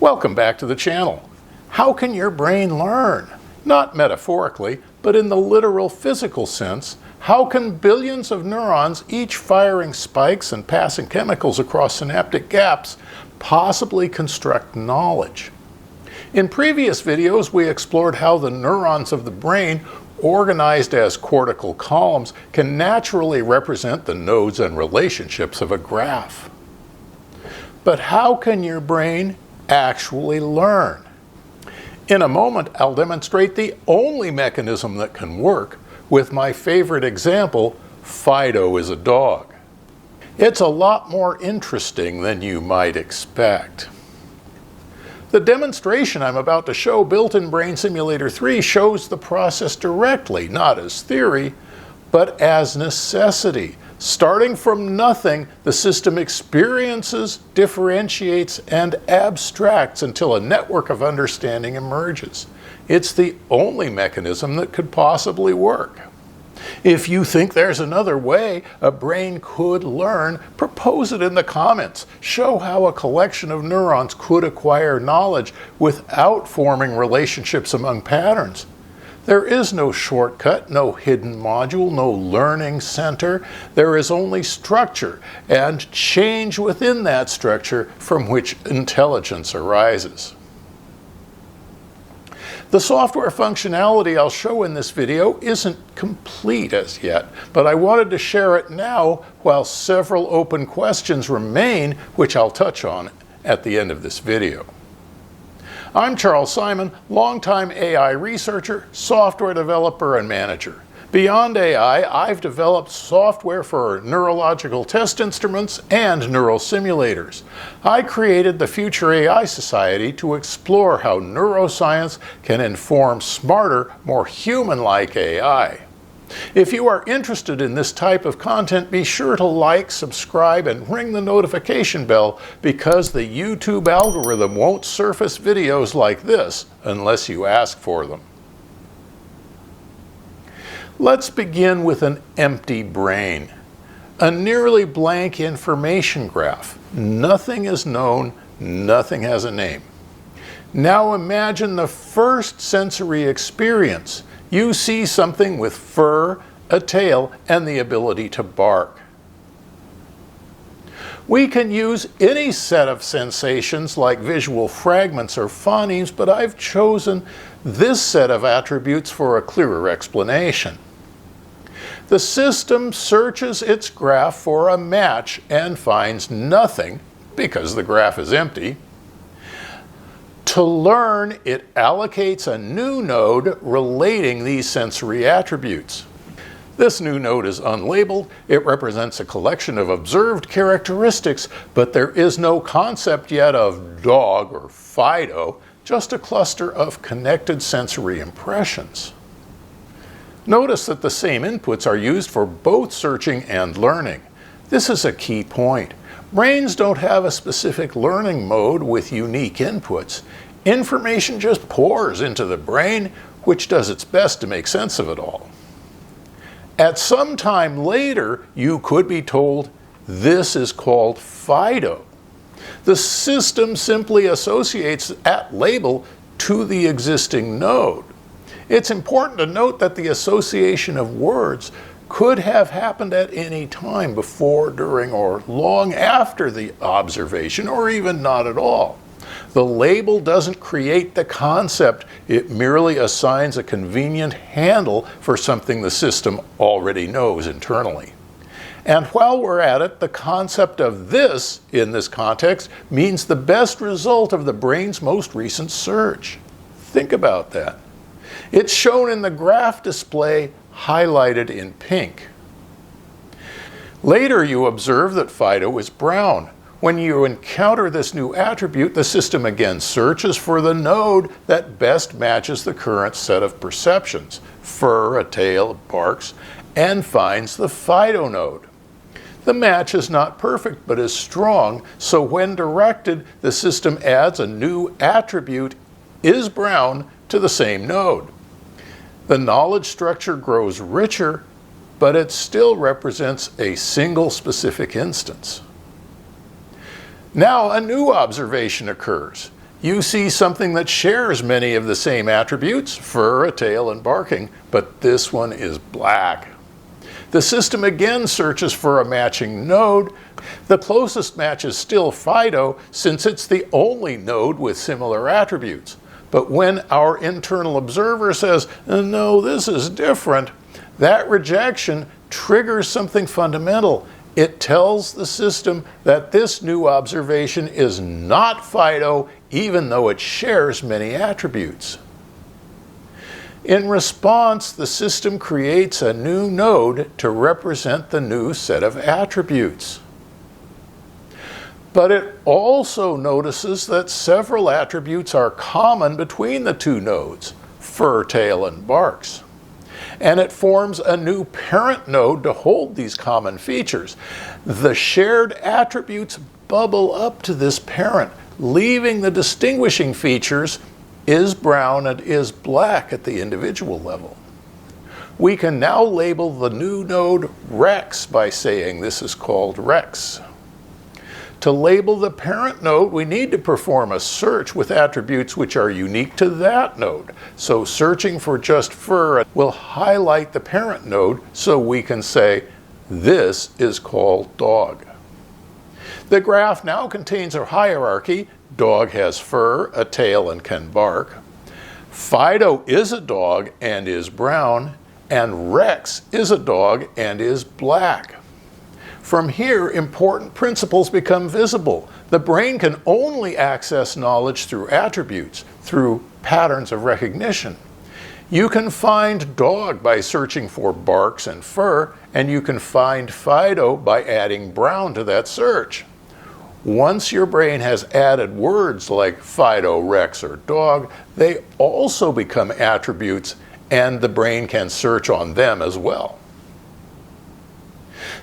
Welcome back to the channel. How can your brain learn? Not metaphorically, but in the literal physical sense. How can billions of neurons, each firing spikes and passing chemicals across synaptic gaps, possibly construct knowledge? In previous videos, we explored how the neurons of the brain, organized as cortical columns, can naturally represent the nodes and relationships of a graph. But how can your brain actually learn? In a moment, I'll demonstrate the only mechanism that can work with my favorite example, Fido is a dog. It's a lot more interesting than you might expect. The demonstration I'm about to show, built in Brain Simulator 3, shows the process directly, not as theory, but as necessity. Starting from nothing, the system experiences, differentiates, and abstracts until a network of understanding emerges. It's the only mechanism that could possibly work. If you think there's another way a brain could learn, propose it in the comments. Show how a collection of neurons could acquire knowledge without forming relationships among patterns. There is no shortcut, no hidden module, no learning center. There is only structure and change within that structure from which intelligence arises. The software functionality I'll show in this video isn't complete as yet, but I wanted to share it now while several open questions remain, which I'll touch on at the end of this video. I'm Charles Simon, longtime AI researcher, software developer, and manager. Beyond AI, I've developed software for neurological test instruments and neural simulators. I created the Future AI Society to explore how neuroscience can inform smarter, more human-like AI. If you are interested in this type of content, be sure to like, subscribe, and ring the notification bell, because the YouTube algorithm won't surface videos like this unless you ask for them. Let's begin with an empty brain, a nearly blank information graph. Nothing is known, nothing has a name. Now imagine the first sensory experience. You see something with fur, a tail, and the ability to bark. We can use any set of sensations like visual fragments or phonemes, but I've chosen this set of attributes for a clearer explanation. The system searches its graph for a match and finds nothing because the graph is empty. To learn, it allocates a new node relating these sensory attributes. This new node is unlabeled. It represents a collection of observed characteristics, but there is no concept yet of dog or Fido, just a cluster of connected sensory impressions. Notice that the same inputs are used for both searching and learning. This is a key point. Brains don't have a specific learning mode with unique inputs. Information just pours into the brain, which does its best to make sense of it all. At some time later, you could be told, this is called Fido. The system simply associates that label to the existing node. It's important to note that the association of words could have happened at any time before, during, or long after the observation, or even not at all. The label doesn't create the concept, it merely assigns a convenient handle for something the system already knows internally. And while we're at it, the concept of this, in this context, means the best result of the brain's most recent search. Think about that. It's shown in the graph display, highlighted in pink. Later, you observe that Fido is brown. When you encounter this new attribute, the system again searches for the node that best matches the current set of perceptions, fur, a tail, barks, and finds the Fido node. The match is not perfect, but is strong, so when directed, the system adds a new attribute, is brown, to the same node. The knowledge structure grows richer, but it still represents a single specific instance. Now a new observation occurs. You see something that shares many of the same attributes, fur, a tail, and barking, but this one is black. The system again searches for a matching node. The closest match is still Fido, since it's the only node with similar attributes. But when our internal observer says, no, this is different, that rejection triggers something fundamental. It tells the system that this new observation is not Fido, even though it shares many attributes. In response, the system creates a new node to represent the new set of attributes. But it also notices that several attributes are common between the two nodes, fur, tail, and barks. And it forms a new parent node to hold these common features. The shared attributes bubble up to this parent, leaving the distinguishing features is brown and is black at the individual level. We can now label the new node Rex by saying this is called Rex. To label the parent node, we need to perform a search with attributes which are unique to that node. So searching for just fur will highlight the parent node so we can say this is called dog. The graph now contains a hierarchy. Dog has fur, a tail, and can bark. Fido is a dog and is brown, and Rex is a dog and is black. From here, important principles become visible. The brain can only access knowledge through attributes, through patterns of recognition. You can find dog by searching for barks and fur, and you can find Fido by adding brown to that search. Once your brain has added words like Fido, Rex, or dog, they also become attributes, and the brain can search on them as well.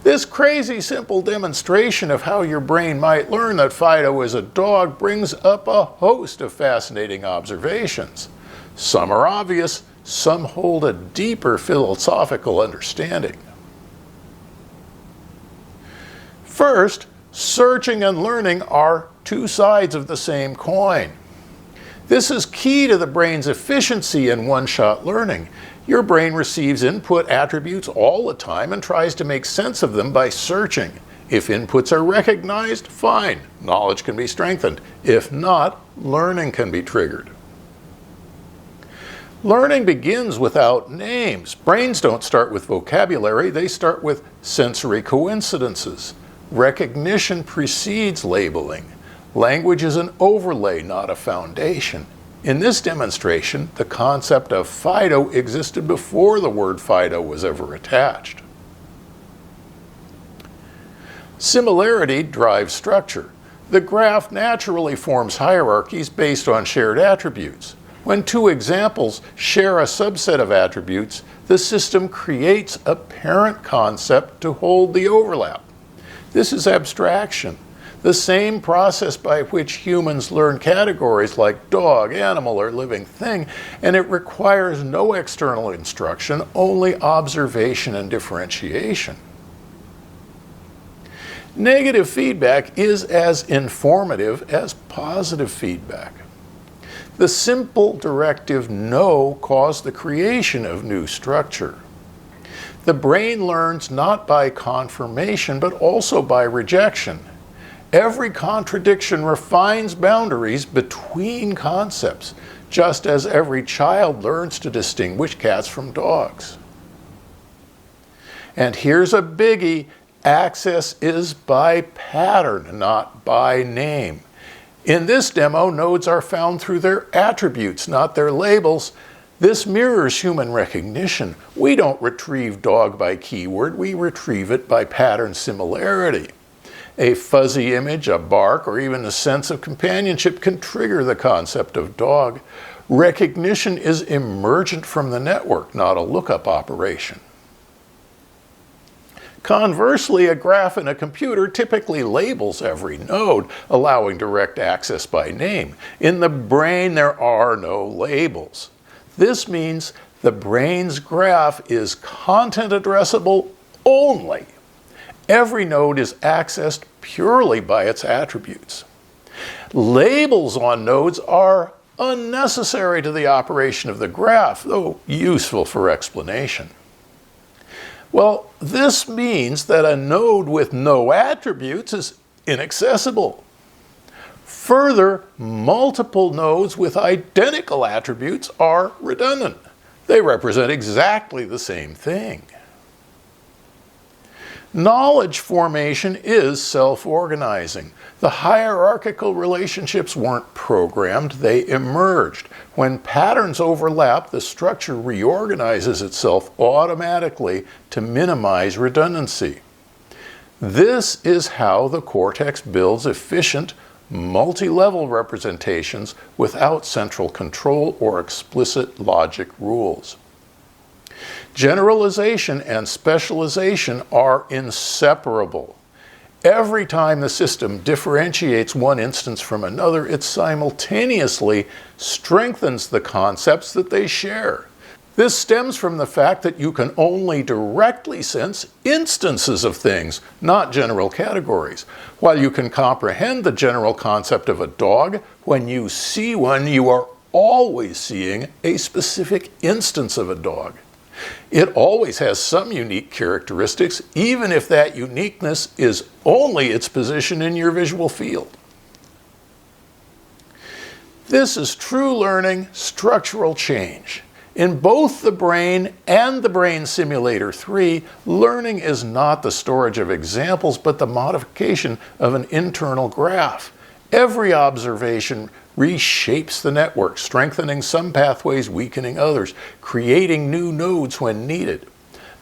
This crazy simple demonstration of how your brain might learn that Fido is a dog brings up a host of fascinating observations. Some are obvious, some hold a deeper philosophical understanding. First, searching and learning are two sides of the same coin. This is key to the brain's efficiency in one-shot learning. Your brain receives input attributes all the time and tries to make sense of them by searching. If inputs are recognized, fine, knowledge can be strengthened. If not, learning can be triggered. Learning begins without names. Brains don't start with vocabulary, they start with sensory coincidences. Recognition precedes labeling. Language is an overlay, not a foundation. In this demonstration, the concept of Fido existed before the word Fido was ever attached. Similarity drives structure. The graph naturally forms hierarchies based on shared attributes. When two examples share a subset of attributes, the system creates a parent concept to hold the overlap. This is abstraction, the same process by which humans learn categories like dog, animal, or living thing, and it requires no external instruction, only observation and differentiation. Negative feedback is as informative as positive feedback. The simple directive no caused the creation of new structure. The brain learns not by confirmation, but also by rejection. Every contradiction refines boundaries between concepts, just as every child learns to distinguish cats from dogs. And here's a biggie: access is by pattern, not by name. In this demo, nodes are found through their attributes, not their labels. This mirrors human recognition. We don't retrieve dog by keyword, we retrieve it by pattern similarity. A fuzzy image, a bark, or even a sense of companionship can trigger the concept of dog. Recognition is emergent from the network, not a lookup operation. Conversely, a graph in a computer typically labels every node, allowing direct access by name. In the brain, there are no labels. This means the brain's graph is content addressable only. Every node is accessed purely by its attributes. Labels on nodes are unnecessary to the operation of the graph, though useful for explanation. Well, this means that a node with no attributes is inaccessible. Further, multiple nodes with identical attributes are redundant. They represent exactly the same thing. Knowledge formation is self-organizing. The hierarchical relationships weren't programmed, they emerged. When patterns overlap, the structure reorganizes itself automatically to minimize redundancy. This is how the cortex builds efficient, multi-level representations without central control or explicit logic rules. Generalization and specialization are inseparable. Every time the system differentiates one instance from another, it simultaneously strengthens the concepts that they share. This stems from the fact that you can only directly sense instances of things, not general categories. While you can comprehend the general concept of a dog, when you see one, you are always seeing a specific instance of a dog. It always has some unique characteristics, even if that uniqueness is only its position in your visual field. This is true learning structural change. In both the brain and the Brain Simulator 3, learning is not the storage of examples, but the modification of an internal graph. Every observation reshapes the network, strengthening some pathways, weakening others, creating new nodes when needed.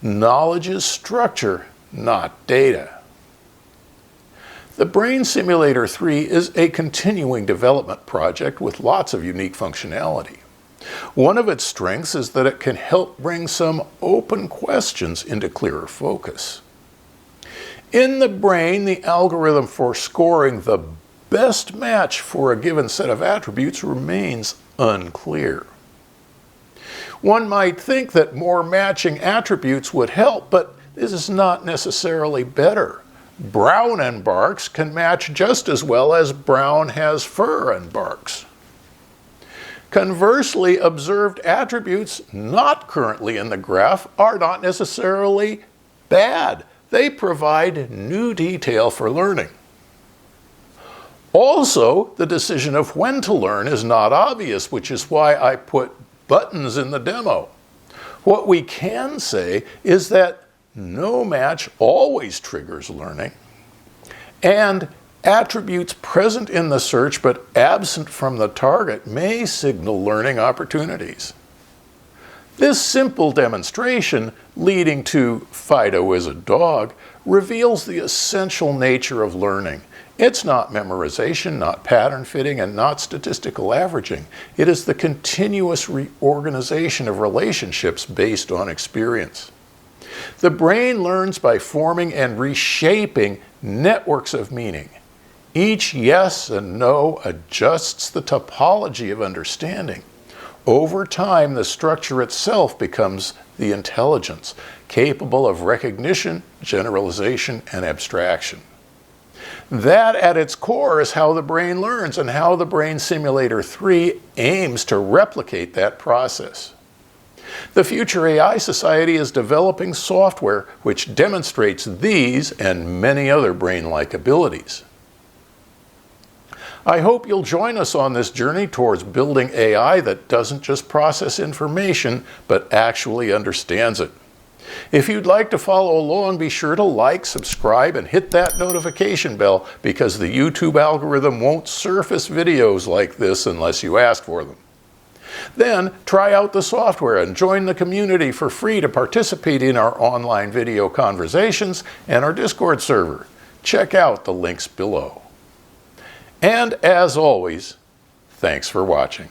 Knowledge is structure, not data. The Brain Simulator 3 is a continuing development project with lots of unique functionality. One of its strengths is that it can help bring some open questions into clearer focus. In the brain, the algorithm for scoring the best match for a given set of attributes remains unclear. One might think that more matching attributes would help, but this is not necessarily better. Brown and Barks can match just as well as Brown has fur and Barks. Conversely, observed attributes not currently in the graph are not necessarily bad. They provide new detail for learning. Also, the decision of when to learn is not obvious, which is why I put buttons in the demo. What we can say is that no match always triggers learning, and attributes present in the search but absent from the target may signal learning opportunities. This simple demonstration, leading to Fido is a dog, reveals the essential nature of learning. It's not memorization, not pattern fitting, and not statistical averaging. It is the continuous reorganization of relationships based on experience. The brain learns by forming and reshaping networks of meaning. Each yes and no adjusts the topology of understanding. Over time, the structure itself becomes the intelligence, capable of recognition, generalization, and abstraction. That, at its core, is how the brain learns and how the Brain Simulator 3 aims to replicate that process. The Future AI Society is developing software which demonstrates these and many other brain-like abilities. I hope you'll join us on this journey towards building AI that doesn't just process information, but actually understands it. If you'd like to follow along, be sure to like, subscribe, and hit that notification bell, because the YouTube algorithm won't surface videos like this unless you ask for them. Then, try out the software and join the community for free to participate in our online video conversations and our Discord server. Check out the links below. And as always, thanks for watching.